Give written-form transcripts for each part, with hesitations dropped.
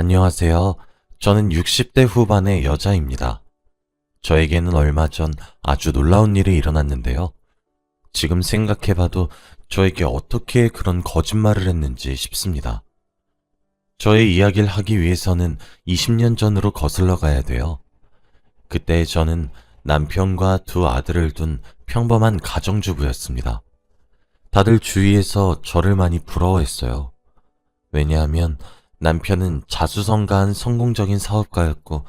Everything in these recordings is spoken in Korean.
안녕하세요. 저는 60대 후반의 여자입니다. 저에게는 얼마 전 아주 놀라운 일이 일어났는데요. 지금 생각해봐도 저에게 어떻게 그런 거짓말을 했는지 싶습니다. 저의 이야기를 하기 위해서는 20년 전으로 거슬러 가야 돼요. 그때 저는 남편과 두 아들을 둔 평범한 가정주부였습니다. 다들 주위에서 저를 많이 부러워했어요. 왜냐하면 남편은 자수성가한 성공적인 사업가였고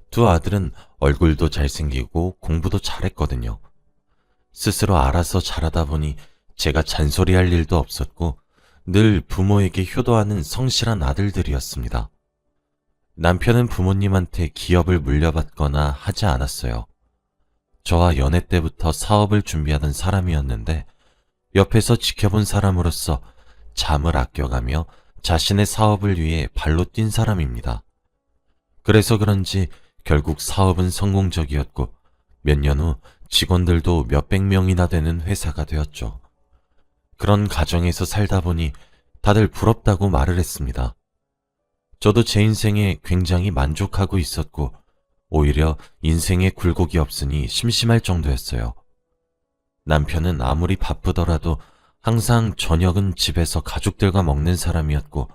두 아들은 얼굴도 잘생기고 공부도 잘했거든요. 스스로 알아서 잘하다 보니 제가 잔소리할 일도 없었고 늘 부모에게 효도하는 성실한 아들들이었습니다. 남편은 부모님한테 기업을 물려받거나 하지 않았어요. 저와 연애 때부터 사업을 준비하던 사람이었는데 옆에서 지켜본 사람으로서 잠을 아껴가며 자신의 사업을 위해 발로 뛴 사람입니다. 그래서 그런지 결국 사업은 성공적이었고 몇 년 후 직원들도 몇백 명이나 되는 회사가 되었죠. 그런 가정에서 살다 보니 다들 부럽다고 말을 했습니다. 저도 제 인생에 굉장히 만족하고 있었고 오히려 인생에 굴곡이 없으니 심심할 정도였어요. 남편은 아무리 바쁘더라도 항상 저녁은 집에서 가족들과 먹는 사람이었고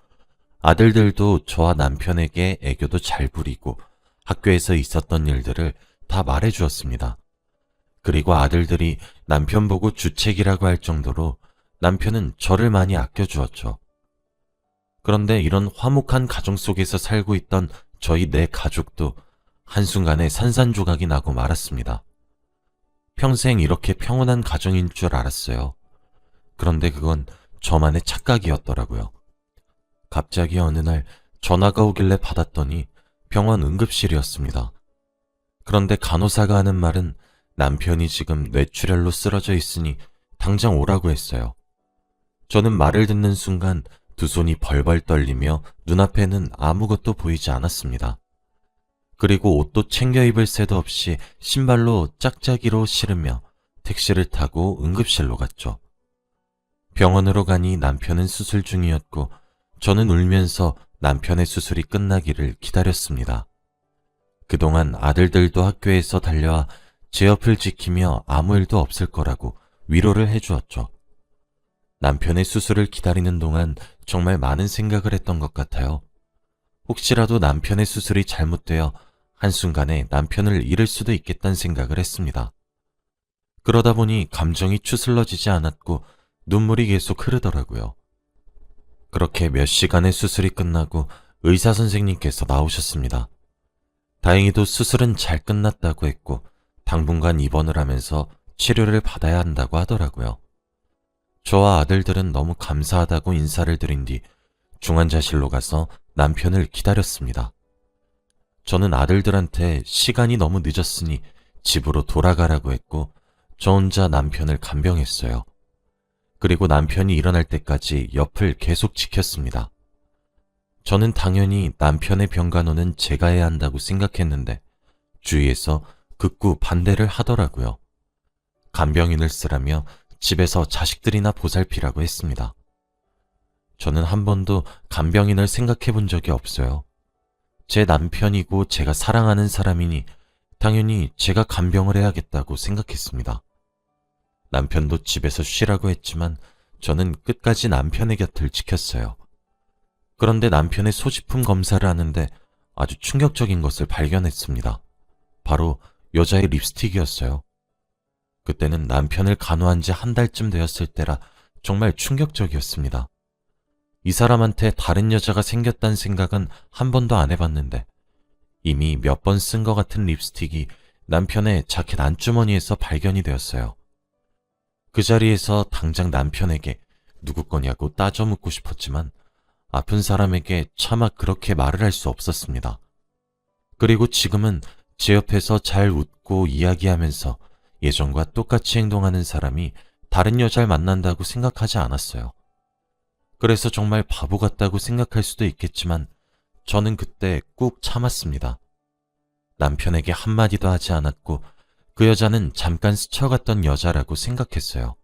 아들들도 저와 남편에게 애교도 잘 부리고 학교에서 있었던 일들을 다 말해주었습니다. 그리고 아들들이 남편 보고 주책이라고 할 정도로 남편은 저를 많이 아껴주었죠. 그런데 이런 화목한 가정 속에서 살고 있던 저희 네 가족도 한순간에 산산조각이 나고 말았습니다. 평생 이렇게 평온한 가정인 줄 알았어요. 그런데 그건 저만의 착각이었더라고요. 갑자기 어느 날 전화가 오길래 받았더니 병원 응급실이었습니다. 그런데 간호사가 하는 말은 남편이 지금 뇌출혈로 쓰러져 있으니 당장 오라고 했어요. 저는 말을 듣는 순간 두 손이 벌벌 떨리며 눈앞에는 아무것도 보이지 않았습니다. 그리고 옷도 챙겨 입을 새도 없이 신발로 짝짝이로 신으며 택시를 타고 응급실로 갔죠. 병원으로 가니 남편은 수술 중이었고 저는 울면서 남편의 수술이 끝나기를 기다렸습니다. 그동안 아들들도 학교에서 달려와 제 옆을 지키며 아무 일도 없을 거라고 위로를 해주었죠. 남편의 수술을 기다리는 동안 정말 많은 생각을 했던 것 같아요. 혹시라도 남편의 수술이 잘못되어 한순간에 남편을 잃을 수도 있겠다는 생각을 했습니다. 그러다 보니 감정이 추슬러지지 않았고 눈물이 계속 흐르더라고요. 그렇게 몇 시간의 수술이 끝나고 의사 선생님께서 나오셨습니다. 다행히도 수술은 잘 끝났다고 했고 당분간 입원을 하면서 치료를 받아야 한다고 하더라고요. 저와 아들들은 너무 감사하다고 인사를 드린 뒤 중환자실로 가서 남편을 기다렸습니다. 저는 아들들한테 시간이 너무 늦었으니 집으로 돌아가라고 했고 저 혼자 남편을 간병했어요. 그리고 남편이 일어날 때까지 옆을 계속 지켰습니다. 저는 당연히 남편의 병간호는 제가 해야 한다고 생각했는데 주위에서 극구 반대를 하더라고요. 간병인을 쓰라며 집에서 자식들이나 보살피라고 했습니다. 저는 한 번도 간병인을 생각해 본 적이 없어요. 제 남편이고 제가 사랑하는 사람이니 당연히 제가 간병을 해야겠다고 생각했습니다. 남편도 집에서 쉬라고 했지만 저는 끝까지 남편의 곁을 지켰어요. 그런데 남편의 소지품 검사를 하는데 아주 충격적인 것을 발견했습니다. 바로 여자의 립스틱이었어요. 그때는 남편을 간호한 지 한 달쯤 되었을 때라 정말 충격적이었습니다. 이 사람한테 다른 여자가 생겼다는 생각은 한 번도 안 해봤는데 이미 몇 번 쓴 것 같은 립스틱이 남편의 자켓 안주머니에서 발견이 되었어요. 그 자리에서 당장 남편에게 누구 거냐고 따져 묻고 싶었지만 아픈 사람에게 차마 그렇게 말을 할 수 없었습니다. 그리고 지금은 제 옆에서 잘 웃고 이야기하면서 예전과 똑같이 행동하는 사람이 다른 여자를 만난다고 생각하지 않았어요. 그래서 정말 바보 같다고 생각할 수도 있겠지만 저는 그때 꾹 참았습니다. 남편에게 한마디도 하지 않았고 그 여자는 잠깐 스쳐갔던 여자라고 생각했어요.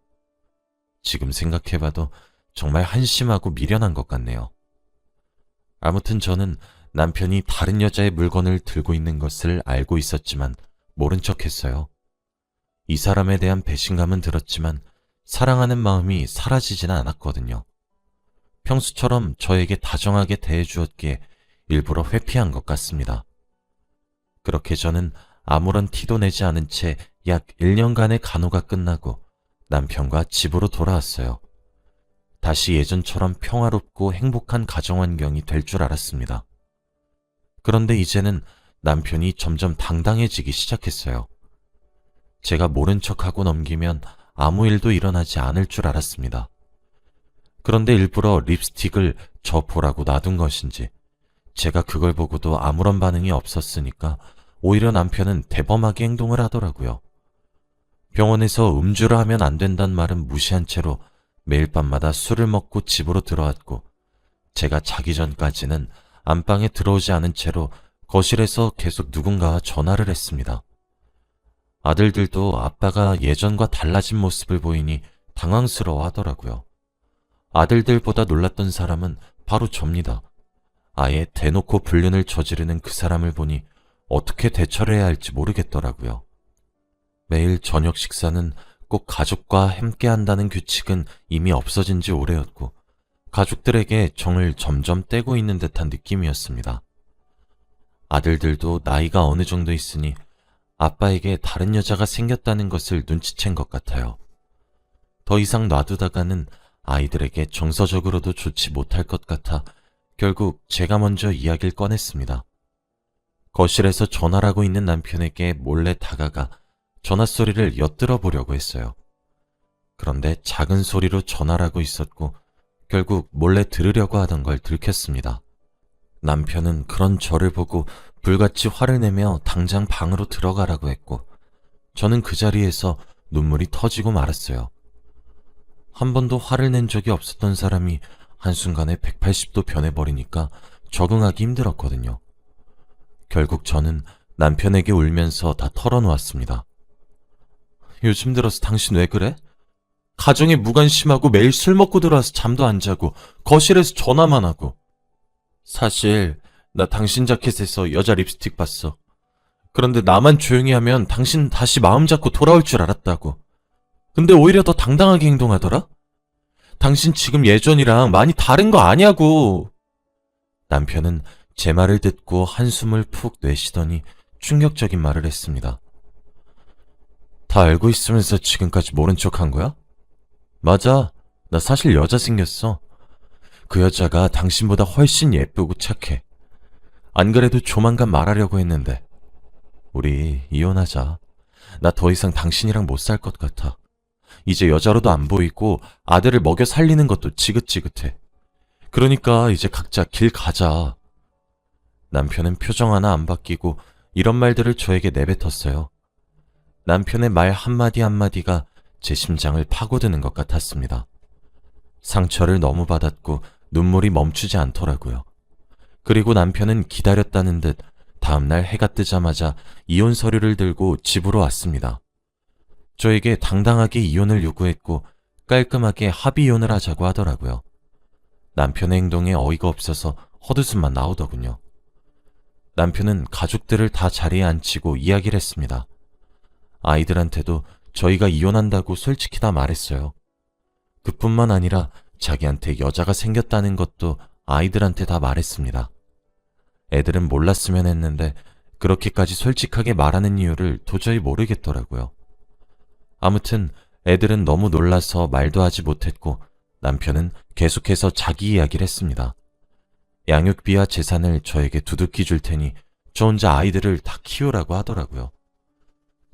지금 생각해봐도 정말 한심하고 미련한 것 같네요. 아무튼 저는 남편이 다른 여자의 물건을 들고 있는 것을 알고 있었지만 모른 척 했어요. 이 사람에 대한 배신감은 들었지만 사랑하는 마음이 사라지지는 않았거든요. 평소처럼 저에게 다정하게 대해주었기에 일부러 회피한 것 같습니다. 그렇게 저는 아무런 티도 내지 않은 채 약 1년간의 간호가 끝나고 남편과 집으로 돌아왔어요. 다시 예전처럼 평화롭고 행복한 가정 환경이 될 줄 알았습니다. 그런데 이제는 남편이 점점 당당해지기 시작했어요. 제가 모른 척하고 넘기면 아무 일도 일어나지 않을 줄 알았습니다. 그런데 일부러 립스틱을 저 보라고 놔둔 것인지 제가 그걸 보고도 아무런 반응이 없었으니까 오히려 남편은 대범하게 행동을 하더라고요. 병원에서 음주를 하면 안 된다는 말은 무시한 채로 매일 밤마다 술을 먹고 집으로 들어왔고 제가 자기 전까지는 안방에 들어오지 않은 채로 거실에서 계속 누군가와 전화를 했습니다. 아들들도 아빠가 예전과 달라진 모습을 보이니 당황스러워 하더라고요. 아들들보다 놀랐던 사람은 바로 접니다. 아예 대놓고 불륜을 저지르는 그 사람을 보니 어떻게 대처를 해야 할지 모르겠더라고요. 매일 저녁 식사는 꼭 가족과 함께 한다는 규칙은 이미 없어진 지 오래였고 가족들에게 정을 점점 떼고 있는 듯한 느낌이었습니다. 아들들도 나이가 어느 정도 있으니 아빠에게 다른 여자가 생겼다는 것을 눈치챈 것 같아요. 더 이상 놔두다가는 아이들에게 정서적으로도 좋지 못할 것 같아 결국 제가 먼저 이야기를 꺼냈습니다. 거실에서 전화를 하고 있는 남편에게 몰래 다가가 전화 소리를 엿들어 보려고 했어요. 그런데 작은 소리로 전화를 하고 있었고 결국 몰래 들으려고 하던 걸 들켰습니다. 남편은 그런 저를 보고 불같이 화를 내며 당장 방으로 들어가라고 했고 저는 그 자리에서 눈물이 터지고 말았어요. 한 번도 화를 낸 적이 없었던 사람이 한순간에 180도 변해버리니까 적응하기 힘들었거든요. 결국 저는 남편에게 울면서 다 털어놓았습니다. 요즘 들어서 당신 왜 그래? 가정에 무관심하고 매일 술 먹고 들어와서 잠도 안 자고 거실에서 전화만 하고. 사실 나 당신 자켓에서 여자 립스틱 봤어. 그런데 나만 조용히 하면 당신 다시 마음 잡고 돌아올 줄 알았다고. 근데 오히려 더 당당하게 행동하더라? 당신 지금 예전이랑 많이 다른 거 아냐고. 남편은 제 말을 듣고 한숨을 푹 내쉬더니 충격적인 말을 했습니다. 다 알고 있으면서 지금까지 모른 척 한 거야? 맞아. 나 사실 여자 생겼어. 그 여자가 당신보다 훨씬 예쁘고 착해. 안 그래도 조만간 말하려고 했는데. 우리 이혼하자. 나 더 이상 당신이랑 못 살 것 같아. 이제 여자로도 안 보이고 아들을 먹여 살리는 것도 지긋지긋해. 그러니까 이제 각자 길 가자. 남편은 표정 하나 안 바뀌고 이런 말들을 저에게 내뱉었어요. 남편의 말 한마디 한마디가 제 심장을 파고드는 것 같았습니다. 상처를 너무 받았고 눈물이 멈추지 않더라고요. 그리고 남편은 기다렸다는 듯 다음날 해가 뜨자마자 이혼 서류를 들고 집으로 왔습니다. 저에게 당당하게 이혼을 요구했고 깔끔하게 합의 이혼을 하자고 하더라고요. 남편의 행동에 어이가 없어서 헛웃음만 나오더군요. 남편은 가족들을 다 자리에 앉히고 이야기를 했습니다. 아이들한테도 저희가 이혼한다고 솔직히 다 말했어요. 그뿐만 아니라 자기한테 여자가 생겼다는 것도 아이들한테 다 말했습니다. 애들은 몰랐으면 했는데 그렇게까지 솔직하게 말하는 이유를 도저히 모르겠더라고요. 아무튼 애들은 너무 놀라서 말도 하지 못했고 남편은 계속해서 자기 이야기를 했습니다. 양육비와 재산을 저에게 두둑히 줄 테니 저 혼자 아이들을 다 키우라고 하더라고요.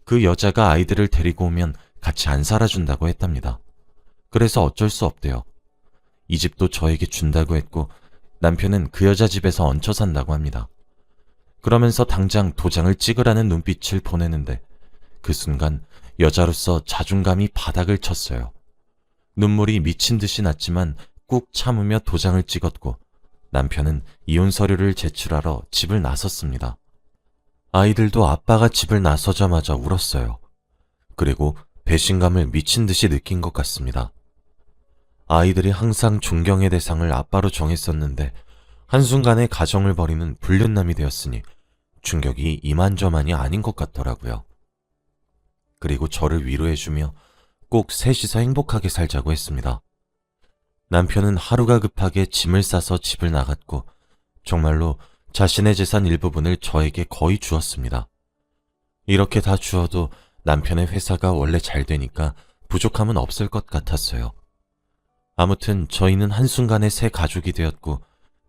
그 여자가 아이들을 데리고 오면 같이 안 살아준다고 했답니다. 그래서 어쩔 수 없대요. 이 집도 저에게 준다고 했고 남편은 그 여자 집에서 얹혀 산다고 합니다. 그러면서 당장 도장을 찍으라는 눈빛을 보내는데 그 순간 여자로서 자존감이 바닥을 쳤어요. 눈물이 미친 듯이 났지만 꾹 참으며 도장을 찍었고 남편은 이혼 서류를 제출하러 집을 나섰습니다. 아이들도 아빠가 집을 나서자마자 울었어요. 그리고 배신감을 미친 듯이 느낀 것 같습니다. 아이들이 항상 존경의 대상을 아빠로 정했었는데 한순간에 가정을 버리는 불륜남이 되었으니 충격이 이만저만이 아닌 것 같더라고요. 그리고 저를 위로해주며 꼭 셋이서 행복하게 살자고 했습니다. 남편은 하루가 급하게 짐을 싸서 집을 나갔고 정말로 자신의 재산 일부분을 저에게 거의 주었습니다. 이렇게 다 주어도 남편의 회사가 원래 잘 되니까 부족함은 없을 것 같았어요. 아무튼 저희는 한순간에 새 가족이 되었고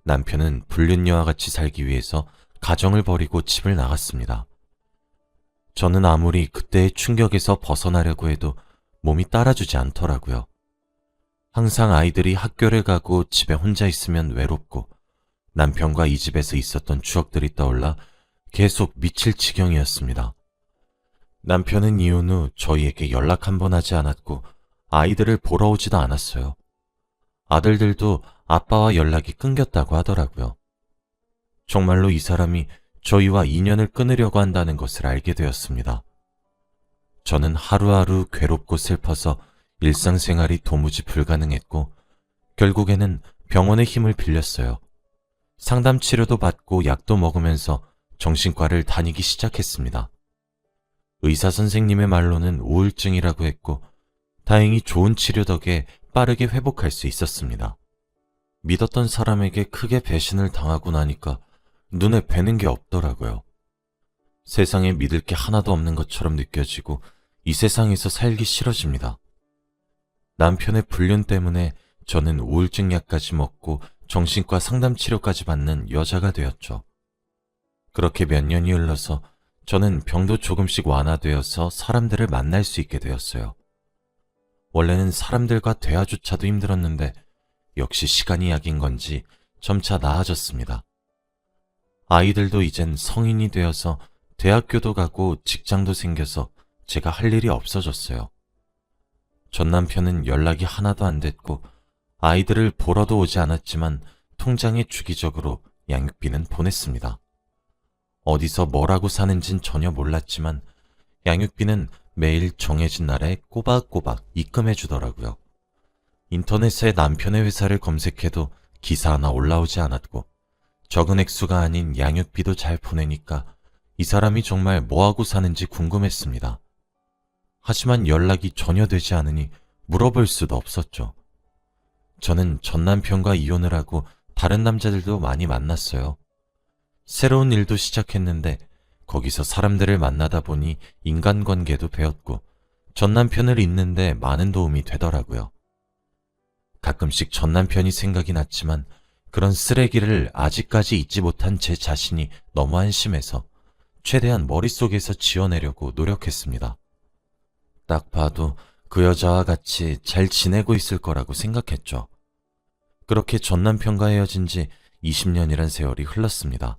남편은 불륜녀와 같이 살기 위해서 가정을 버리고 집을 나갔습니다. 저는 아무리 그때의 충격에서 벗어나려고 해도 몸이 따라주지 않더라고요. 항상 아이들이 학교를 가고 집에 혼자 있으면 외롭고 남편과 이 집에서 있었던 추억들이 떠올라 계속 미칠 지경이었습니다. 남편은 이혼 후 저희에게 연락 한 번 하지 않았고 아이들을 보러 오지도 않았어요. 아들들도 아빠와 연락이 끊겼다고 하더라고요. 정말로 이 사람이 저희와 인연을 끊으려고 한다는 것을 알게 되었습니다. 저는 하루하루 괴롭고 슬퍼서 일상생활이 도무지 불가능했고 결국에는 병원의 힘을 빌렸어요. 상담 치료도 받고 약도 먹으면서 정신과를 다니기 시작했습니다. 의사 선생님의 말로는 우울증이라고 했고 다행히 좋은 치료 덕에 빠르게 회복할 수 있었습니다. 믿었던 사람에게 크게 배신을 당하고 나니까 눈에 뵈는 게 없더라고요. 세상에 믿을 게 하나도 없는 것처럼 느껴지고 이 세상에서 살기 싫어집니다. 남편의 불륜 때문에 저는 우울증 약까지 먹고 정신과 상담 치료까지 받는 여자가 되었죠. 그렇게 몇 년이 흘러서 저는 병도 조금씩 완화되어서 사람들을 만날 수 있게 되었어요. 원래는 사람들과 대화조차도 힘들었는데 역시 시간이 약인 건지 점차 나아졌습니다. 아이들도 이젠 성인이 되어서 대학교도 가고 직장도 생겨서 제가 할 일이 없어졌어요. 전 남편은 연락이 하나도 안 됐고 아이들을 보러도 오지 않았지만 통장에 주기적으로 양육비는 보냈습니다. 어디서 뭐라고 사는진 전혀 몰랐지만 양육비는 매일 정해진 날에 꼬박꼬박 입금해 주더라고요. 인터넷에 남편의 회사를 검색해도 기사 하나 올라오지 않았고 적은 액수가 아닌 양육비도 잘 보내니까 이 사람이 정말 뭐하고 사는지 궁금했습니다. 하지만 연락이 전혀 되지 않으니 물어볼 수도 없었죠. 저는 전 남편과 이혼을 하고 다른 남자들도 많이 만났어요. 새로운 일도 시작했는데 거기서 사람들을 만나다 보니 인간관계도 배웠고 전 남편을 잊는데 많은 도움이 되더라고요. 가끔씩 전 남편이 생각이 났지만 그런 쓰레기를 아직까지 잊지 못한 제 자신이 너무 한심해서 최대한 머릿속에서 지워내려고 노력했습니다. 딱 봐도 그 여자와 같이 잘 지내고 있을 거라고 생각했죠. 그렇게 전 남편과 헤어진 지 20년이란 세월이 흘렀습니다.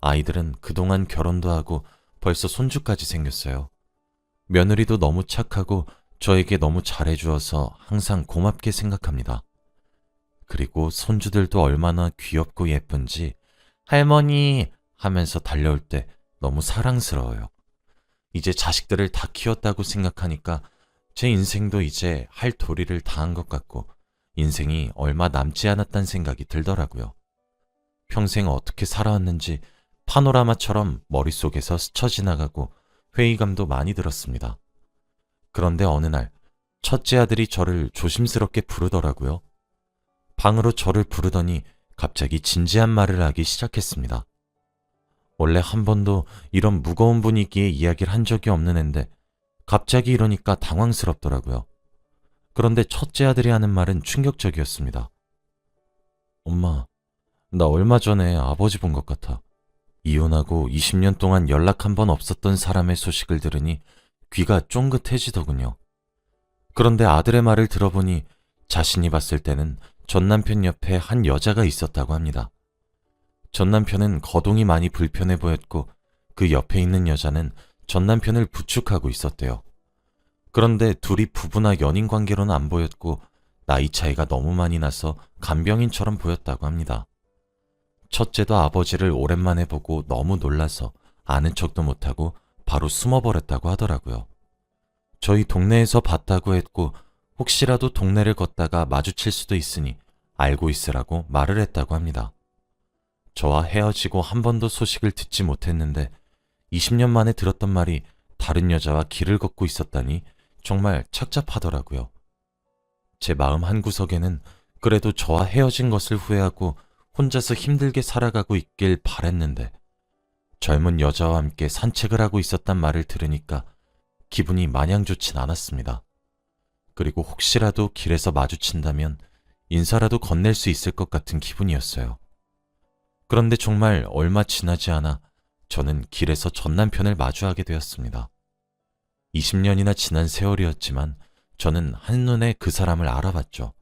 아이들은 그동안 결혼도 하고 벌써 손주까지 생겼어요. 며느리도 너무 착하고 저에게 너무 잘해주어서 항상 고맙게 생각합니다. 그리고 손주들도 얼마나 귀엽고 예쁜지 할머니 하면서 달려올 때 너무 사랑스러워요. 이제 자식들을 다 키웠다고 생각하니까 제 인생도 이제 할 도리를 다한 것 같고 인생이 얼마 남지 않았다는 생각이 들더라고요. 평생 어떻게 살아왔는지 파노라마처럼 머릿속에서 스쳐 지나가고 회의감도 많이 들었습니다. 그런데 어느 날 첫째 아들이 저를 조심스럽게 부르더라고요. 방으로 저를 부르더니 갑자기 진지한 말을 하기 시작했습니다. 원래 한 번도 이런 무거운 분위기의 이야기를 한 적이 없는 앤데 갑자기 이러니까 당황스럽더라고요. 그런데 첫째 아들이 하는 말은 충격적이었습니다. 엄마, 나 얼마 전에 아버지 본 것 같아. 이혼하고 20년 동안 연락 한 번 없었던 사람의 소식을 들으니 귀가 쫑긋해지더군요. 그런데 아들의 말을 들어보니 자신이 봤을 때는 전 남편 옆에 한 여자가 있었다고 합니다. 전 남편은 거동이 많이 불편해 보였고 그 옆에 있는 여자는 전 남편을 부축하고 있었대요. 그런데 둘이 부부나 연인 관계로는 안 보였고 나이 차이가 너무 많이 나서 간병인처럼 보였다고 합니다. 첫째도 아버지를 오랜만에 보고 너무 놀라서 아는 척도 못하고 바로 숨어버렸다고 하더라고요. 저희 동네에서 봤다고 했고 혹시라도 동네를 걷다가 마주칠 수도 있으니 알고 있으라고 말을 했다고 합니다. 저와 헤어지고 한 번도 소식을 듣지 못했는데 20년 만에 들었던 말이 다른 여자와 길을 걷고 있었다니 정말 착잡하더라고요. 제 마음 한구석에는 그래도 저와 헤어진 것을 후회하고 혼자서 힘들게 살아가고 있길 바랬는데 젊은 여자와 함께 산책을 하고 있었단 말을 들으니까 기분이 마냥 좋진 않았습니다. 그리고 혹시라도 길에서 마주친다면 인사라도 건넬 수 있을 것 같은 기분이었어요. 그런데 정말 얼마 지나지 않아 저는 길에서 전 남편을 마주하게 되었습니다. 20년이나 지난 세월이었지만 저는 한눈에 그 사람을 알아봤죠.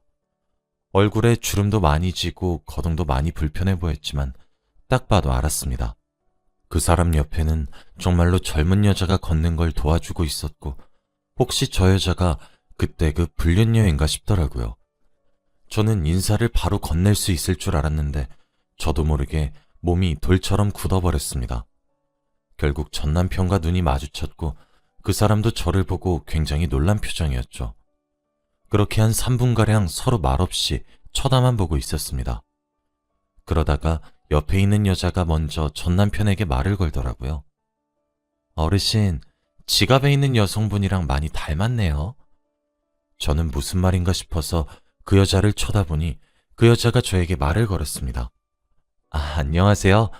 얼굴에 주름도 많이 지고 거동도 많이 불편해 보였지만 딱 봐도 알았습니다. 그 사람 옆에는 정말로 젊은 여자가 걷는 걸 도와주고 있었고 혹시 저 여자가 그때 그 불륜녀인가 싶더라고요. 저는 인사를 바로 건넬 수 있을 줄 알았는데 저도 모르게 몸이 돌처럼 굳어버렸습니다. 결국 전 남편과 눈이 마주쳤고 그 사람도 저를 보고 굉장히 놀란 표정이었죠. 그렇게 한 3분가량 서로 말없이 쳐다만 보고 있었습니다. 그러다가 옆에 있는 여자가 먼저 전 남편에게 말을 걸더라고요. 어르신, 지갑에 있는 여성분이랑 많이 닮았네요. 저는 무슨 말인가 싶어서 그 여자를 쳐다보니 그 여자가 저에게 말을 걸었습니다. 안녕하세요.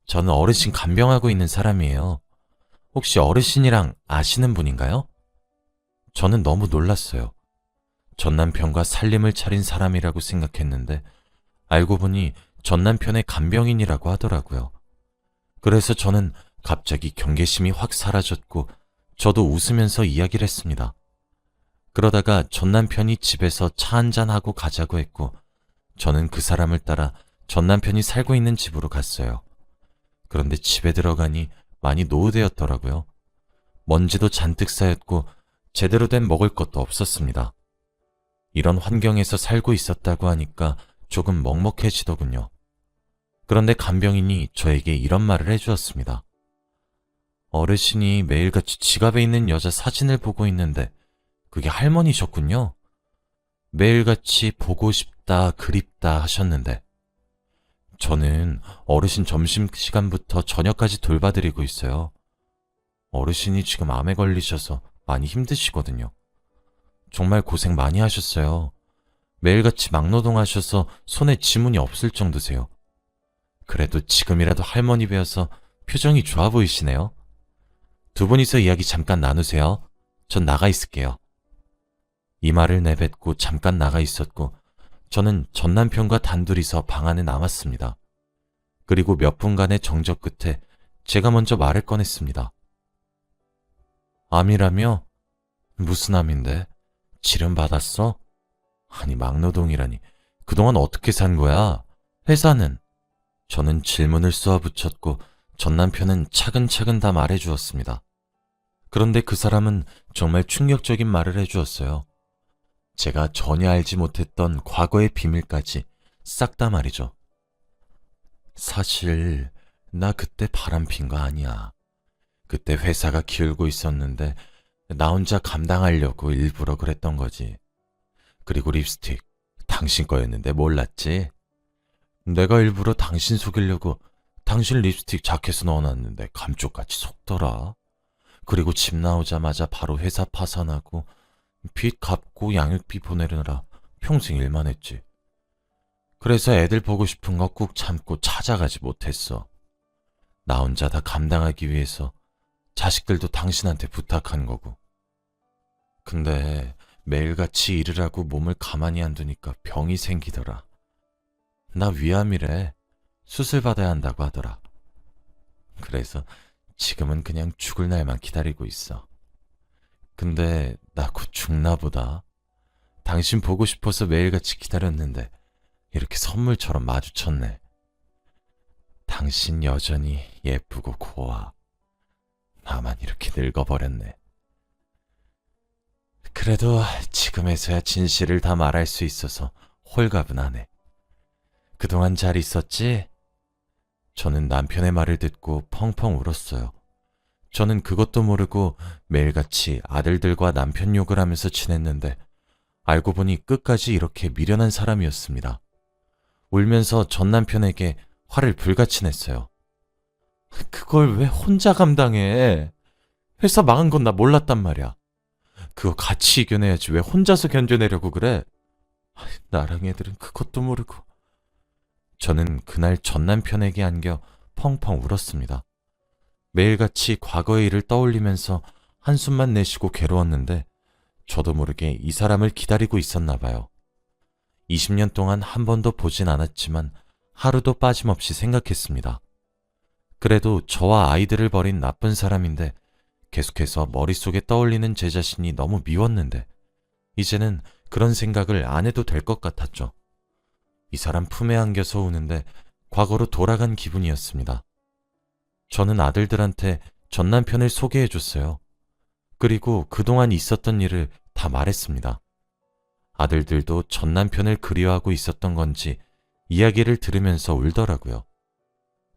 저는 어르신 간병하고 있는 사람이에요. 혹시 어르신이랑 아시는 분인가요? 저는 너무 놀랐어요. 전 남편과 살림을 차린 사람이라고 생각했는데 알고 보니 전 남편의 간병인이라고 하더라고요. 그래서 저는 갑자기 경계심이 확 사라졌고 저도 웃으면서 이야기를 했습니다. 그러다가 전 남편이 집에서 차 한잔하고 가자고 했고 저는 그 사람을 따라 전 남편이 살고 있는 집으로 갔어요. 그런데 집에 들어가니 많이 노후되었더라고요. 먼지도 잔뜩 쌓였고 제대로 된 먹을 것도 없었습니다. 이런 환경에서 살고 있었다고 하니까 조금 먹먹해지더군요. 그런데 간병인이 저에게 이런 말을 해주었습니다. 어르신이 매일같이 지갑에 있는 여자 사진을 보고 있는데 그게 할머니셨군요. 매일같이 보고 싶다, 그립다 하셨는데 저는 어르신 점심시간부터 저녁까지 돌봐드리고 있어요. 어르신이 지금 암에 걸리셔서 많이 힘드시거든요. 정말 고생 많이 하셨어요. 매일같이 막노동하셔서 손에 지문이 없을 정도세요. 그래도 지금이라도 할머니 뵈어서 표정이 좋아 보이시네요. 두 분이서 이야기 잠깐 나누세요. 전 나가 있을게요. 이 말을 내뱉고 잠깐 나가 있었고 저는 전 남편과 단둘이서 방 안에 남았습니다. 그리고 몇 분간의 정적 끝에 제가 먼저 말을 꺼냈습니다. 암이라며? 무슨 암인데? 치료 받았어? 아니 막노동이라니. 그동안 어떻게 산 거야? 회사는? 저는 질문을 쏘아붙였고 전 남편은 차근차근 다 말해주었습니다. 그런데 그 사람은 정말 충격적인 말을 해주었어요. 제가 전혀 알지 못했던 과거의 비밀까지 싹 다 말이죠. 사실 나 그때 바람핀 거 아니야. 그때 회사가 기울고 있었는데 나 혼자 감당하려고 일부러 그랬던 거지. 그리고 립스틱 당신 거였는데 몰랐지? 내가 일부러 당신 속이려고 당신 립스틱 자켓에 넣어놨는데 감쪽같이 속더라. 그리고 집 나오자마자 바로 회사 파산하고 빚 갚고 양육비 보내느라 평생 일만 했지. 그래서 애들 보고 싶은 거 꾹 참고 찾아가지 못했어. 나 혼자 다 감당하기 위해서 자식들도 당신한테 부탁한 거고. 근데 매일같이 일을 하고 몸을 가만히 안 두니까 병이 생기더라. 나 위암이래. 수술 받아야 한다고 하더라. 그래서 지금은 그냥 죽을 날만 기다리고 있어. 근데 나 곧 죽나 보다. 당신 보고 싶어서 매일같이 기다렸는데 이렇게 선물처럼 마주쳤네. 당신 여전히 예쁘고 고와. 나만 이렇게 늙어버렸네. 그래도 지금에서야 진실을 다 말할 수 있어서 홀가분하네. 그동안 잘 있었지? 저는 남편의 말을 듣고 펑펑 울었어요. 저는 그것도 모르고 매일같이 아들들과 남편 욕을 하면서 지냈는데 알고 보니 끝까지 이렇게 미련한 사람이었습니다. 울면서 전 남편에게 화를 불같이 냈어요. 그걸 왜 혼자 감당해? 회사 망한 건 나 몰랐단 말이야. 그거 같이 이겨내야지 왜 혼자서 견뎌내려고 그래? 나랑 애들은 그것도 모르고. 저는 그날 전 남편에게 안겨 펑펑 울었습니다. 매일같이 과거의 일을 떠올리면서 한숨만 내쉬고 괴로웠는데 저도 모르게 이 사람을 기다리고 있었나 봐요. 20년 동안 한 번도 보진 않았지만 하루도 빠짐없이 생각했습니다. 그래도 저와 아이들을 버린 나쁜 사람인데 계속해서 머릿속에 떠올리는 제 자신이 너무 미웠는데 이제는 그런 생각을 안 해도 될 것 같았죠. 이 사람 품에 안겨서 우는데 과거로 돌아간 기분이었습니다. 저는 아들들한테 전 남편을 소개해줬어요. 그리고 그동안 있었던 일을 다 말했습니다. 아들들도 전 남편을 그리워하고 있었던 건지 이야기를 들으면서 울더라고요.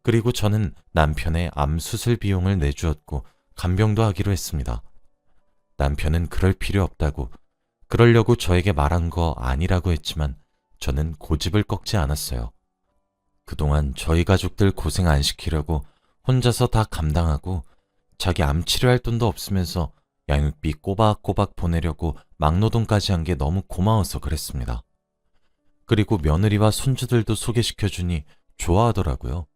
그리고 저는 남편의 암 수술 비용을 내주었고 간병도 하기로 했습니다. 남편은 그럴 필요 없다고, 그러려고 저에게 말한 거 아니라고 했지만 저는 고집을 꺾지 않았어요. 그동안 저희 가족들 고생 안 시키려고 혼자서 다 감당하고 자기 암 치료할 돈도 없으면서 양육비 꼬박꼬박 보내려고 막노동까지 한 게 너무 고마워서 그랬습니다. 그리고 며느리와 손주들도 소개시켜주니 좋아하더라고요.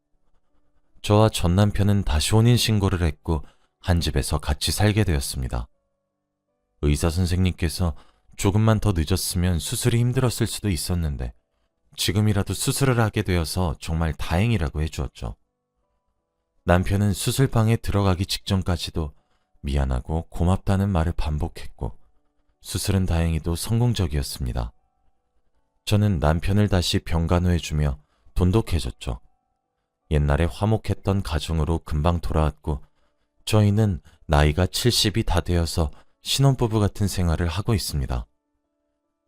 저와 전 남편은 다시 혼인신고를 했고 한 집에서 같이 살게 되었습니다. 의사 선생님께서 조금만 더 늦었으면 수술이 힘들었을 수도 있었는데 지금이라도 수술을 하게 되어서 정말 다행이라고 해주었죠. 남편은 수술방에 들어가기 직전까지도 미안하고 고맙다는 말을 반복했고 수술은 다행히도 성공적이었습니다. 저는 남편을 다시 병간호해주며 돈독해졌죠. 옛날에 화목했던 가정으로 금방 돌아왔고 저희는 나이가 70이 다 되어서 신혼부부 같은 생활을 하고 있습니다.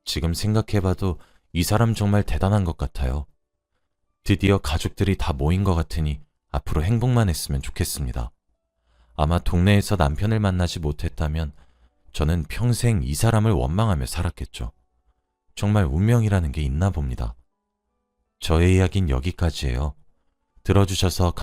지금 생각해봐도 이 사람 정말 대단한 것 같아요. 드디어 가족들이 다 모인 것 같으니 앞으로 행복만 했으면 좋겠습니다. 아마 동네에서 남편을 만나지 못했다면 저는 평생 이 사람을 원망하며 살았겠죠. 정말 운명이라는 게 있나 봅니다. 저의 이야기는 여기까지예요. 들어주셔서